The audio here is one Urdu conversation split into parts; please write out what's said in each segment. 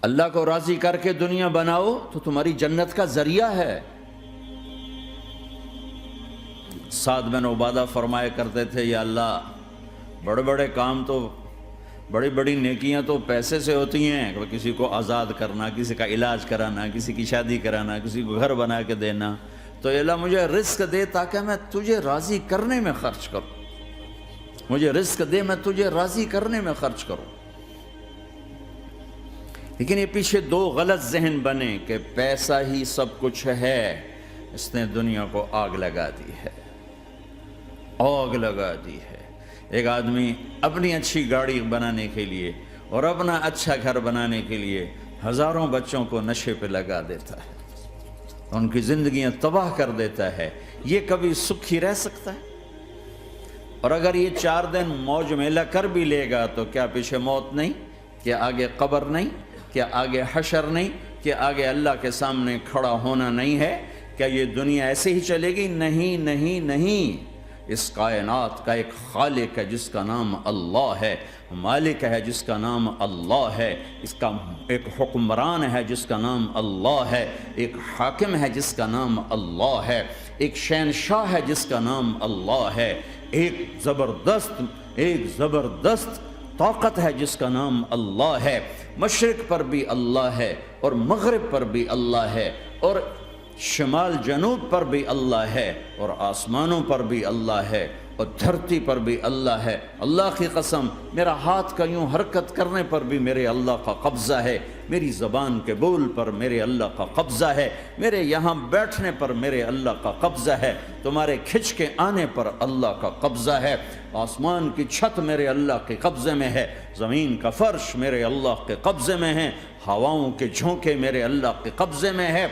اللہ کو راضی کر کے دنیا بناؤ تو تمہاری جنت کا ذریعہ ہے۔ سعد بن عبادہ فرمایا کرتے تھے، یا اللہ بڑے بڑے کام تو، بڑی بڑی نیکیاں تو پیسے سے ہوتی ہیں، کسی کو آزاد کرنا، کسی کا علاج کرانا، کسی کی شادی کرانا، کسی کو گھر بنا کے دینا، تو یا اللہ مجھے رزق دے تاکہ میں تجھے راضی کرنے میں خرچ کروں، مجھے رزق دے میں تجھے راضی کرنے میں خرچ کروں۔ لیکن یہ پیچھے دو غلط ذہن بنے کہ پیسہ ہی سب کچھ ہے، اس نے دنیا کو آگ لگا دی ہے، آگ لگا دی ہے۔ ایک آدمی اپنی اچھی گاڑی بنانے کے لیے اور اپنا اچھا گھر بنانے کے لیے ہزاروں بچوں کو نشے پہ لگا دیتا ہے، ان کی زندگیاں تباہ کر دیتا ہے۔ یہ کبھی سکھی رہ سکتا ہے؟ اور اگر یہ 4 دن موج میلہ کر بھی لے گا تو کیا پیچھے موت نہیں؟ کیا آگے قبر نہیں؟ کیا آگے حشر نہیں؟ کیا آگے اللہ کے سامنے کھڑا ہونا نہیں ہے؟ کیا یہ دنیا ایسے ہی چلے گی؟ نہیں نہیں نہیں، اس کائنات کا ایک خالق ہے جس کا نام اللہ ہے، مالک ہے جس کا نام اللہ ہے، اس کا ایک حکمران ہے جس کا نام اللہ ہے، ایک حاکم ہے جس کا نام اللہ ہے، ایک شہنشاہ ہے جس کا نام اللہ ہے، ایک زبردست طاقت ہے جس کا نام اللہ ہے۔ مشرق پر بھی اللہ ہے اور مغرب پر بھی اللہ ہے اور شمال جنوب پر بھی اللہ ہے اور آسمانوں پر بھی اللہ ہے اور دھرتی پر بھی اللہ ہے۔ اللہ کی قسم، میرا ہاتھ کا یوں حرکت کرنے پر بھی میرے اللہ کا قبضہ ہے، میری زبان کے بول پر میرے اللہ کا قبضہ ہے، میرے یہاں بیٹھنے پر میرے اللہ کا قبضہ ہے، تمہارے کھچ کے آنے پر اللہ کا قبضہ ہے۔ آسمان کی چھت میرے اللہ کے قبضے میں ہے، زمین کا فرش میرے اللہ کے قبضے میں ہے، ہواؤں کے جھونکے میرے اللہ کے قبضے میں ہے،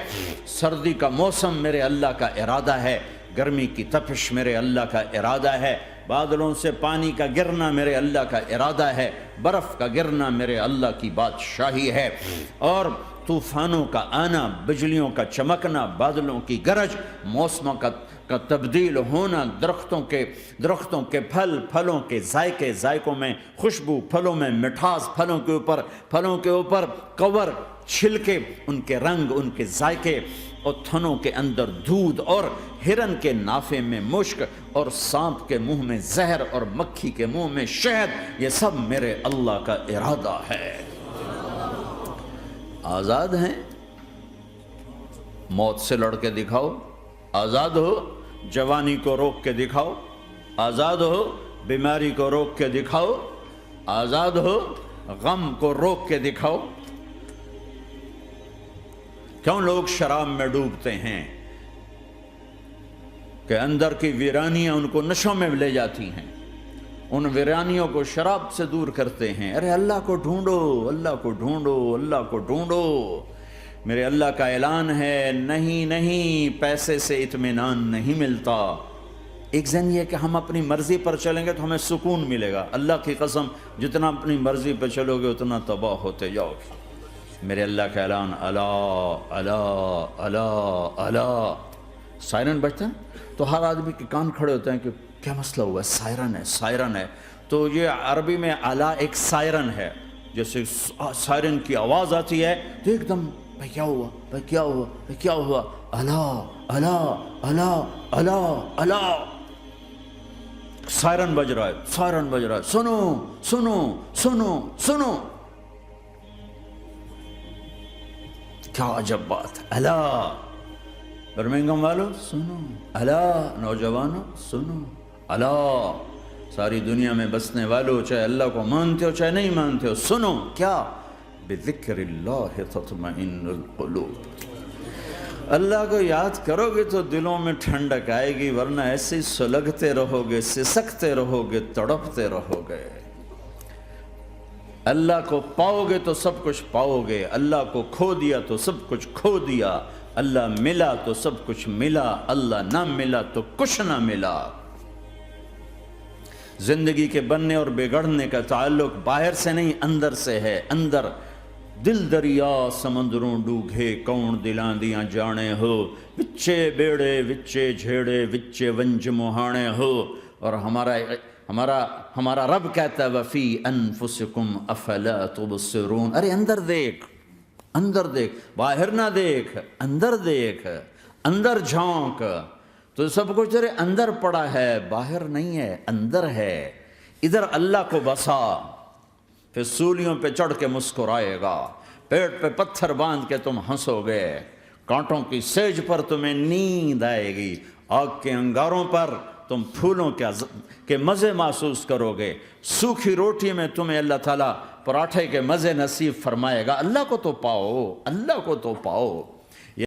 سردی کا موسم میرے اللہ کا ارادہ ہے، گرمی کی تپش میرے اللہ کا ارادہ ہے، بادلوں سے پانی کا گرنا میرے اللہ کا ارادہ ہے، برف کا گرنا میرے اللہ کی بادشاہی ہے، اور طوفانوں کا آنا، بجلیوں کا چمکنا، بادلوں کی گرج، موسموں کا تبدیل ہونا، درختوں کے پھلوں کے ذائقوں میں خوشبو، پھلوں میں مٹھاس، پھلوں کے اوپر کور، چھلکے، ان کے رنگ، ان کے ذائقے، اور تھنوں کے اندر دودھ، اور ہرن کے نافے میں مشک، اور سانپ کے منہ میں زہر، اور مکھی کے منہ میں شہد، یہ سب میرے اللہ کا ارادہ ہے۔ آزاد ہیں؟ موت سے لڑ کے دکھاؤ، آزاد ہو، جوانی کو روک کے دکھاؤ، آزاد ہو، بیماری کو روک کے دکھاؤ، آزاد ہو، غم کو روک کے دکھاؤ۔ کیوں لوگ شراب میں ڈوبتے ہیں؟ کہ اندر کی ویرانیاں ان کو نشوں میں لے جاتی ہیں، ان ویرانیوں کو شراب سے دور کرتے ہیں۔ ارے اللہ کو ڈھونڈو، اللہ کو ڈھونڈو، اللہ کو ڈھونڈو۔ میرے اللہ کا اعلان ہے، نہیں پیسے سے اطمینان نہیں ملتا۔ ایک ذہن یہ کہ ہم اپنی مرضی پر چلیں گے تو ہمیں سکون ملے گا۔ اللہ کی قسم، جتنا اپنی مرضی پر چلو گے اتنا تباہ ہوتے جاؤ گے۔ میرے اللہ کا اعلان، اللہ اللہ اللہ اللہ۔ سائرن بجتا ہے تو ہر آدمی کے کان کھڑے ہوتے ہیں کہ کیا مسئلہ ہوا ہے؟ سائرن ہے۔ تو یہ عربی میں اعلیٰ ایک سائرن ہے، جیسے سائرن کی آواز آتی ہے تو ایک دم بھائی کیا ہوا، بھائی کیا ہوا، بھائی کیا ہوا؟ اللہ اللہ اللہ اللہ اللہ، سائرن بج رہا ہے، سائرن بج رہا ہے، سنو سنو سنو سنو۔ کیا عجب بات ہے، اللہ برمنگم والو سنو، اللہ نوجوانوں سنو، اللہ ساری دنیا میں بسنے والو، چاہے اللہ کو مانتے ہو چاہے نہیں مانتے ہو، سنو۔ کیا؟ بذکر اللہ تطمئن القلوب، اللہ کو یاد کرو گے تو دلوں میں ٹھنڈک آئے گی، ورنہ ایسے ہی سلگتے رہو گے، سسکتے رہو گے، تڑپتے رہو گے۔ اللہ کو پاؤ گے تو سب کچھ پاؤ گے، اللہ کو کھو دیا تو سب کچھ کھو دیا، اللہ ملا تو سب کچھ ملا، اللہ نہ ملا تو کچھ نہ ملا۔ زندگی کے بننے اور بگڑنے کا تعلق باہر سے نہیں اندر سے ہے۔ اندر دل دریا سمندروں ڈوگے، کون دلاں دیاں جانے ہو، وچے بیڑے وچے جھیڑے وچے ونج مہانے ہو۔ اور ہمارا رب کہتا ہے وفی انفسکم افلا تبصرون، ارے اندر دیکھ، اندر دیکھ، باہر نہ دیکھ، اندر دیکھ، اندر جھونک. تو سب کچھ تیرے اندر پڑا ہے، باہر نہیں ہے، اندر ہے. ادھر اللہ کو بسا، پھر سولیوں پہ چڑھ کے مسکرائے گا، پیٹ پہ پتھر باندھ کے تم ہنسو گے، کانٹوں کی سیج پر تمہیں نیند آئے گی، آگ کے انگاروں پر تم پھولوں کے مزے محسوس کرو گے، سوکھی روٹی میں تمہیں اللہ تعالیٰ پراٹھے کے مزے نصیب فرمائے گا. اللہ کو تو پاؤ، اللہ کو تو پاؤ.